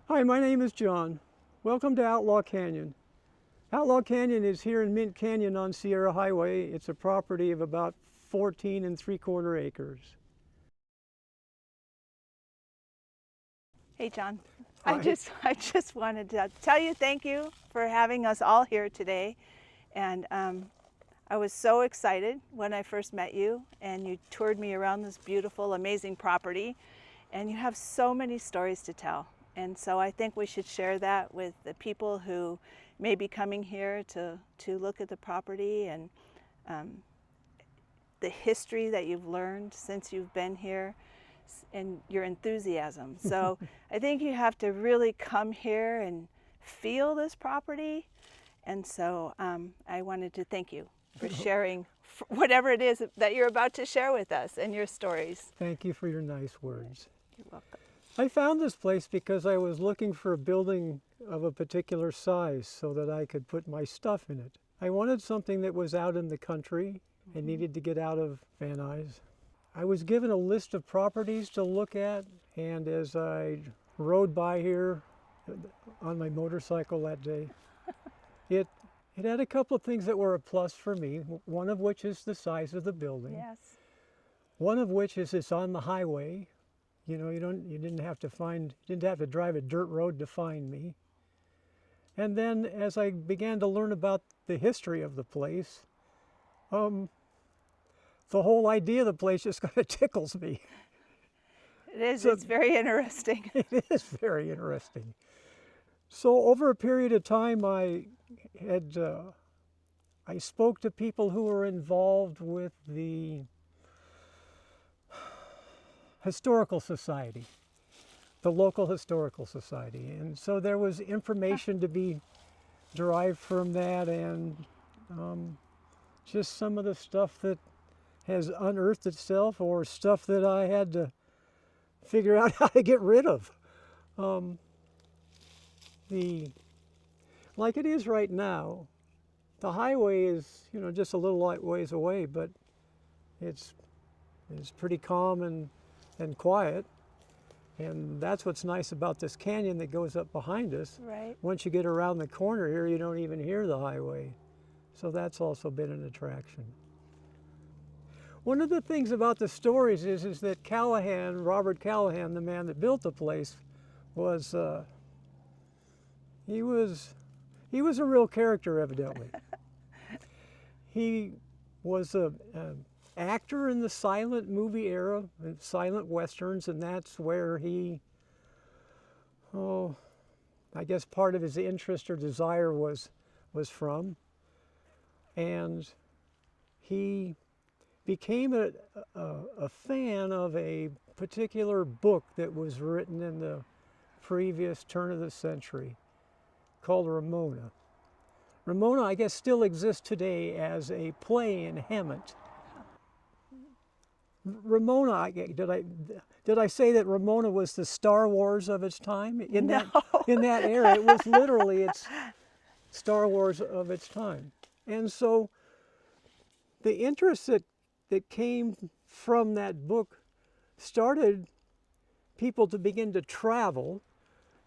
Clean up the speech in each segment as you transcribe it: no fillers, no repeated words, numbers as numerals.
Hi, my name is John. Welcome to Outlaw Canyon. Outlaw Canyon is here in Mint Canyon on Sierra Highway. It's a property of about 14 3/4 acres. Hey, John. I Hi. just I just wanted to tell you thank you for having us all here today. And I was so excited when I first met you and you toured me around this beautiful, amazing property. And you have so many stories to tell. And so I think we should share that with the people who may be coming here to look at the property and the history that you've learned since you've been here and your enthusiasm. So I think you have to really come here and feel this property. And so I wanted to thank you for sharing whatever it is that you're about to share with us and your stories. Thank you for your nice words. You're welcome. I found this place because I was looking for a building of a particular size so that I could put my stuff in it. I wanted something that was out in the country and needed to get out of Van Nuys. I was given a list of properties to look at, and as I rode by here on my motorcycle that day, it had a couple of things that were a plus for me, one of which is the size of the building. Yes. One of which is it's on the highway. You know, you didn't have to drive a dirt road to find me. And then as I began to learn about the history of the place, the whole idea of the place just kind of tickles me. It is. So- It's very interesting. It is very interesting. So over a period of time, I spoke to people who were involved with the historical society, the local historical society, and so there was information to be derived from that, and just some of the stuff that has unearthed itself, or stuff that I had to figure out how to get rid of. Like it is right now, the highway is, you know, just a little light ways away, but it's pretty calm and quiet. And that's what's nice about this canyon that goes up behind us. Right. Once you get around the corner here, you don't even hear the highway. So that's also been an attraction. One of the things about the stories is that Callahan, Robert Callahan, the man that built the place, was he was a real character, evidently. He was an actor in the silent movie era, silent westerns, and that's where he, I guess part of his interest or desire was from. And he became a fan of a particular book that was written in the previous turn of the century called Ramona. Ramona, I guess, still exists today as a play in Hammett. Ramona, did I say that Ramona was the Star Wars of its time? In No. that era, it was literally its Star Wars of its time. And so the interest that came from that book started people to begin to travel.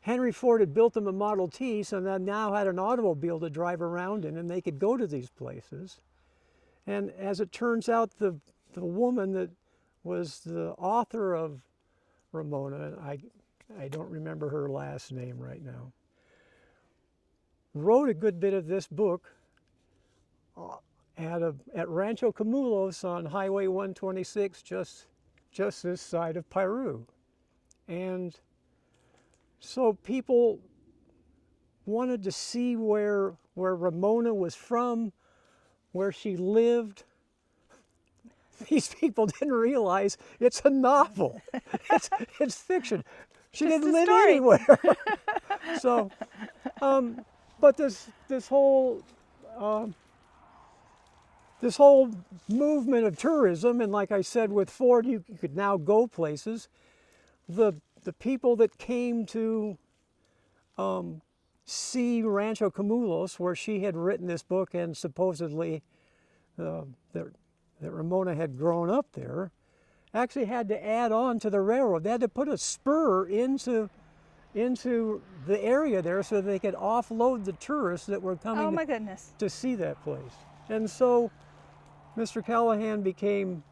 Henry Ford had built them a Model T, so they now had an automobile to drive around in, and they could go to these places. And as it turns out, the woman that was the author of Ramona, I don't remember her last name right now, wrote a good bit of this book at Rancho Camulos on Highway 126, just this side of Piru. And so people wanted to see where Ramona was from, where she lived. These people didn't realize it's a novel. It's fiction. She Just didn't a live story. anywhere. So, but this whole movement of tourism, and like I said, with Ford, you could now go places. The people that came to see Rancho Camulos, where she had written this book, and supposedly that Ramona had grown up there, actually had to add on to the railroad. They had to put a spur into into the area there so they could offload the tourists that were Oh coming my goodness. to see that place. And so Mr. Callahan became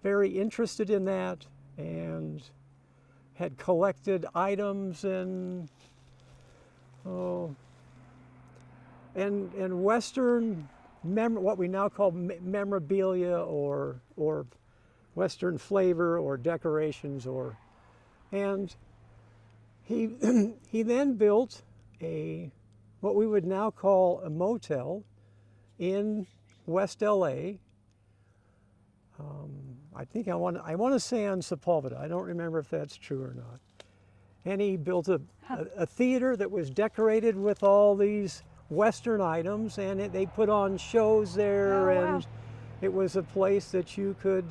very interested in that and had collected items and Western what we now call memorabilia or Western flavor or decorations and he he then built what we would now call a motel in West LA. I think I want to say on Sepulveda. I don't remember if that's true or not. And he built a theater that was decorated with all these Western items, and they put on shows there, Oh, wow. and it was a place that you could,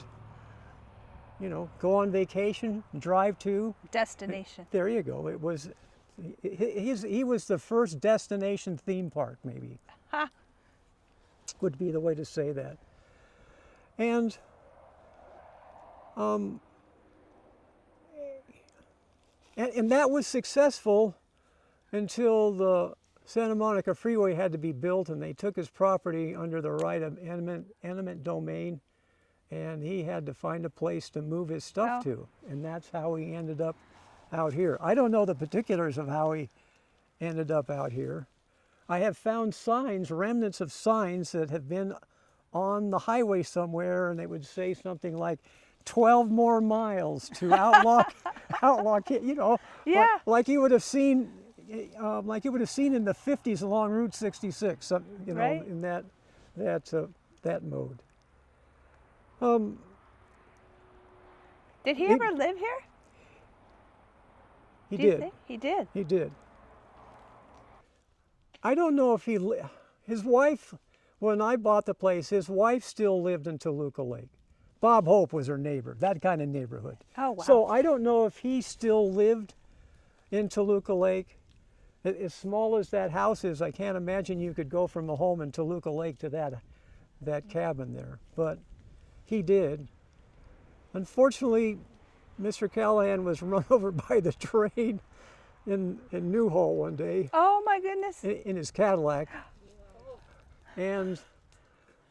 go on vacation, drive to. Destination. There you go. It was, he was the first destination theme park, maybe. Ha. Would be the way to say that. And and that was successful until the Santa Monica Freeway had to be built, and they took his property under the right of eminent domain, and he had to find a place to move his stuff to, and that's how he ended up out here. I don't know the particulars of how he ended up out here. I have found signs, remnants of signs that have been on the highway somewhere, and they would say something like 12 more miles to Outlaw Canyon, Yeah. like you would have seen in the 50s along Route 66, Right. in that mode. Did he ever live here? He Do you did. think? He did. He did. I don't know if his wife, when I bought the place, his wife still lived in Toluca Lake. Bob Hope was her neighbor, that kind of neighborhood. Oh, wow. So I don't know if he still lived in Toluca Lake. As small as that house is, I can't imagine you could go from a home in Toluca Lake to that cabin there. But he did. Unfortunately, Mr. Callahan was run over by the train in Newhall one day Oh my goodness. in his Cadillac. And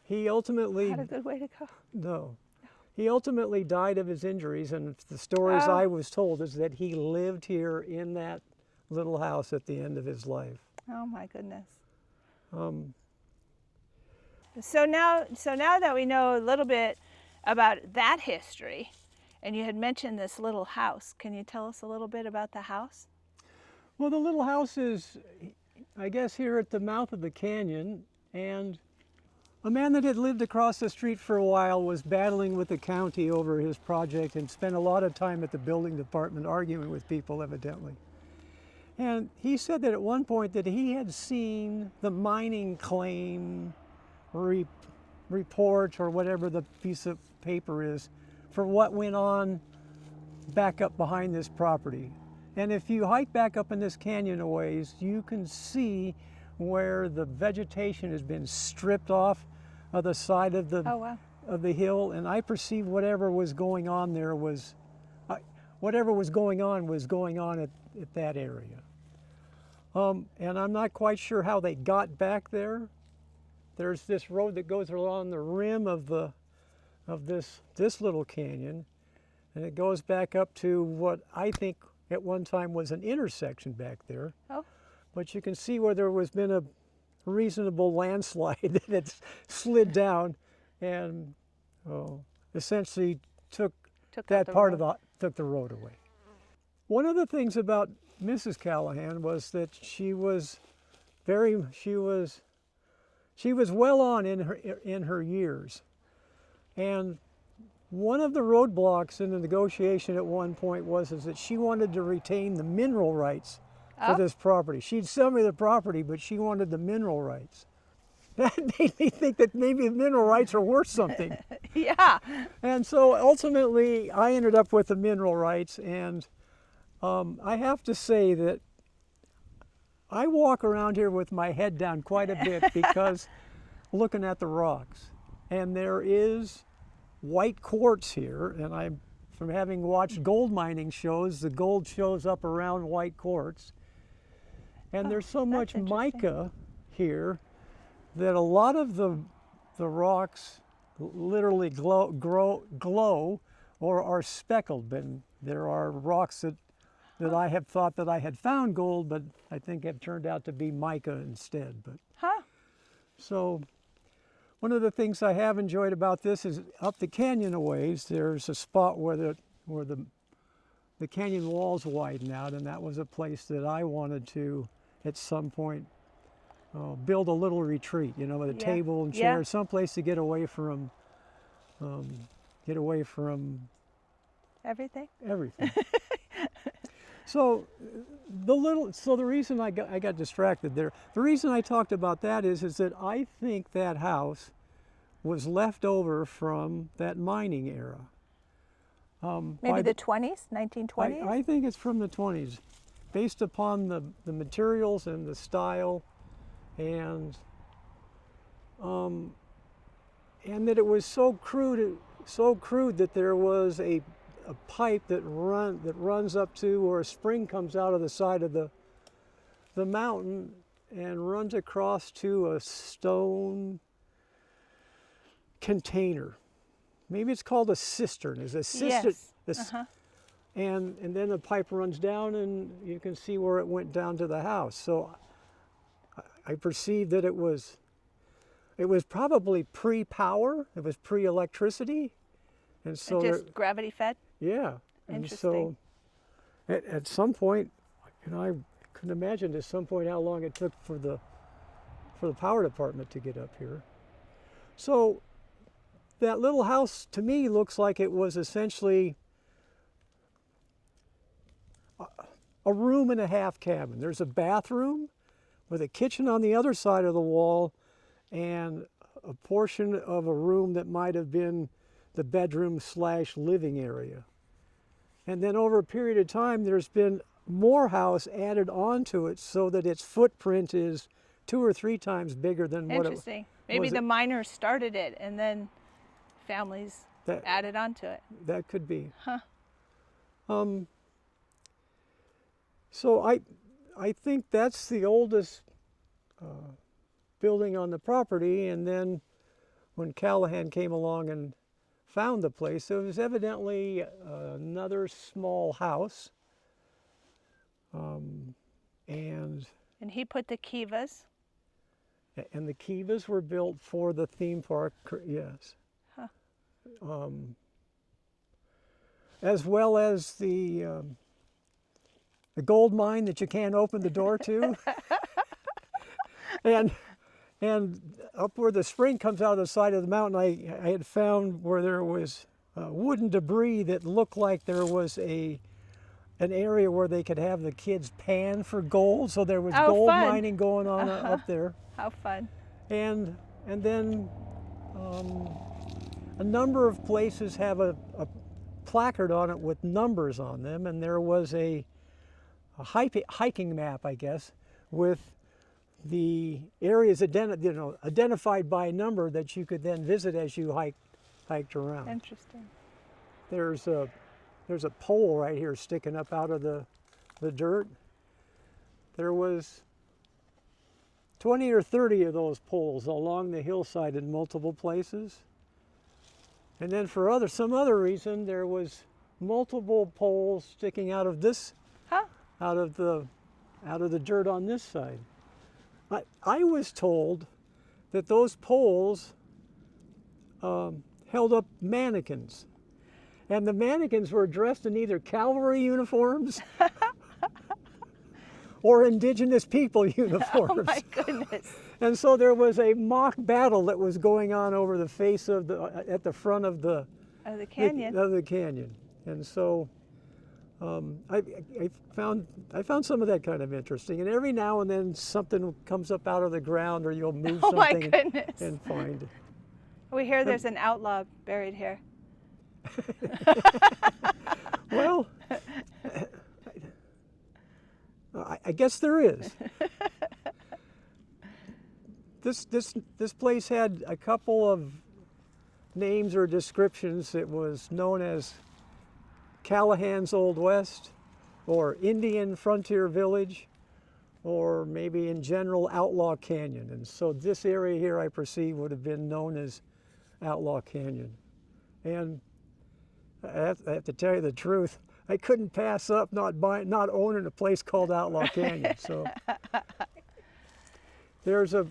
he ultimately, What a good way to go. no, he ultimately died of his injuries. And the stories Oh. I was told is that he lived here in that little house at the end of his life. Oh my goodness. Um, So now that we know a little bit about that history, and you had mentioned this little house, can you tell us a little bit about the house? Well, the little house is, I guess, here at the mouth of the canyon, and a man that had lived across the street for a while was battling with the county over his project and spent a lot of time at the building department arguing with people, evidently. And he said that at one point that he had seen the mining claim report or whatever the piece of paper is for what went on back up behind this property. And if you hike back up in this canyon a ways, you can see where the vegetation has been stripped off of the side of the Oh, wow. of the hill, and I perceive whatever was going on there was going on at that area. And I'm not quite sure how they got back there. There's this road that goes along the rim of this little canyon, and it goes back up to what I think at one time was an intersection back there. Oh. But you can see where there was been a reasonable landslide that had slid down and essentially took Took out that the part road. took the road away. One of the things about Mrs. Callahan was that she was well on in her years, and one of the roadblocks in the negotiation at one point was that she wanted to retain the mineral rights for this property. She'd sell me the property, but she wanted the mineral rights. That made me think that maybe the mineral rights are worth something. Yeah. And so ultimately, I ended up with the mineral rights, and I have to say that I walk around here with my head down quite a bit because looking at the rocks. And there is white quartz here, and I'm from having watched gold mining shows. The gold shows up around white quartz. And there's so much interesting. mica here that a lot of the rocks literally glow or are speckled. And there are rocks that I have thought that I had found gold, but I think have turned out to be mica instead. But so one of the things I have enjoyed about this is up the canyon a ways, there's a spot where the canyon walls widen out, and that was a place that I wanted to, at some point, build a little retreat, you know, with a table and chairs, someplace to get away from Everything? everything. So the reason I got distracted there, the reason I talked about that is that I think that house was left over from that mining era. Maybe the 20s, 1920s? I think it's from the 20s, based upon the materials and the style, and that it was so crude that there was a pipe that runs up to, or a spring comes out of the side of the mountain and runs across to a stone container. Maybe it's called a cistern. It's a cistern. Yes. And then the pipe runs down, and you can see where it went down to the house. So I perceived that it was probably pre-power. It was pre-electricity, and so just gravity fed. Yeah. Interesting. And so at some point, and I couldn't imagine at some point how long it took for the power department to get up here. So that little house to me looks like it was essentially a room and a half cabin. There's a bathroom with a kitchen on the other side of the wall, and a portion of a room that might have been the bedroom / living area. And then over a period of time, there's been more house added onto it so that its footprint is 2 or 3 times bigger than what it was. Interesting. Maybe the miners started it and then families added onto it. That could be. Huh. So I think that's the oldest building on the property, and then when Callahan came along and found the place, there was evidently another small house, and he put the kivas. And the kivas were built for the theme park, yes. Huh. As well as the gold mine that you can't open the door to, and up where the spring comes out of the side of the mountain, I had found where there was wooden debris that looked like there was an area where they could have the kids pan for gold. So there was gold mining going on up there. How fun. And then a number of places have a placard on it with numbers on them, and there was a hiking map, I guess, with the areas identified by number that you could then visit as you hiked around. Interesting. There's a pole right here sticking up out of the dirt. There was 20 or 30 of those poles along the hillside in multiple places. And then for some other reason, there was multiple poles sticking out of this, out of the dirt on this side. I was told that those poles held up mannequins, and the mannequins were dressed in either cavalry uniforms or indigenous people uniforms. Oh my goodness. And so there was a mock battle that was going on over the face of at the front of the canyon. Of the canyon. And so I found some of that kind of interesting. And every now and then something comes up out of the ground, or you'll move Oh my something goodness. and find it. We hear there's an outlaw buried here. Well, I guess there is. This place had a couple of names or descriptions. It was known as Callahan's Old West, or Indian Frontier Village, or maybe in general Outlaw Canyon. And so this area here, I perceive, would have been known as Outlaw Canyon. And I have to tell you the truth, I couldn't pass up not owning a place called Outlaw Canyon. So there's a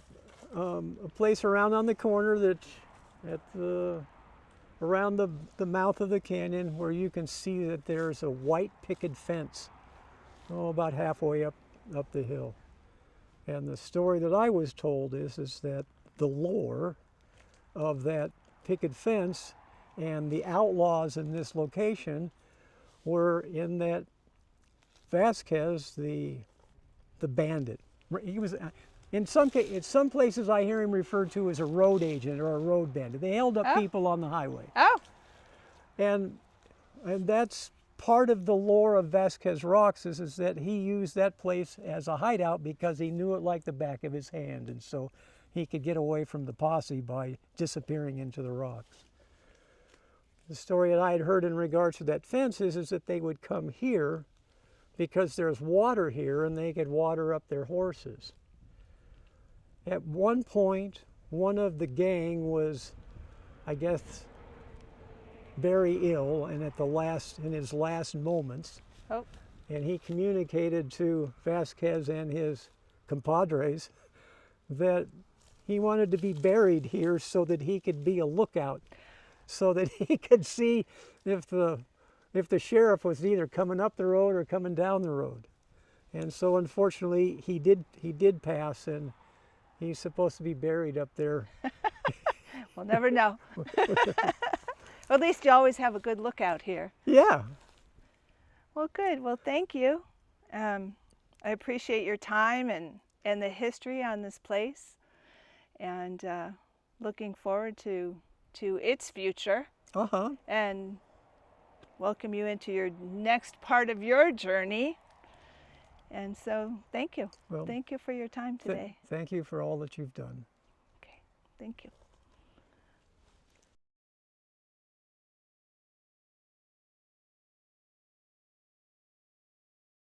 place around on the corner that around the mouth of the canyon where you can see that there's a white picket fence, about halfway up the hill. And the story that I was told is that the lore of that picket fence and the outlaws in this location were in that Vasquez, the bandit. He was in some places I hear him referred to as a road agent or a road bandit. They held up people on the highway. Oh. And that's part of the lore of Vasquez Rocks is that he used that place as a hideout because he knew it like the back of his hand, and so he could get away from the posse by disappearing into the rocks. The story that I had heard in regards to that fence is that they would come here because there's water here and they could water up their horses. At one point, one of the gang was, I guess, very ill and in his last moments. Oh. And he communicated to Vasquez and his compadres that he wanted to be buried here so that he could be a lookout, so that he could see if the sheriff was either coming up the road or coming down the road. And so unfortunately he did pass, and he's supposed to be buried up there. We'll never know. Well, at least you always have a good lookout here. Yeah. Well, good. Well, thank you. I appreciate your time and the history on this place, and looking forward to its future. Uh-huh. And welcome you into your next part of your journey. And so thank you. Well, thank you for your time today. Thank you for all that you've done. Okay. Thank you.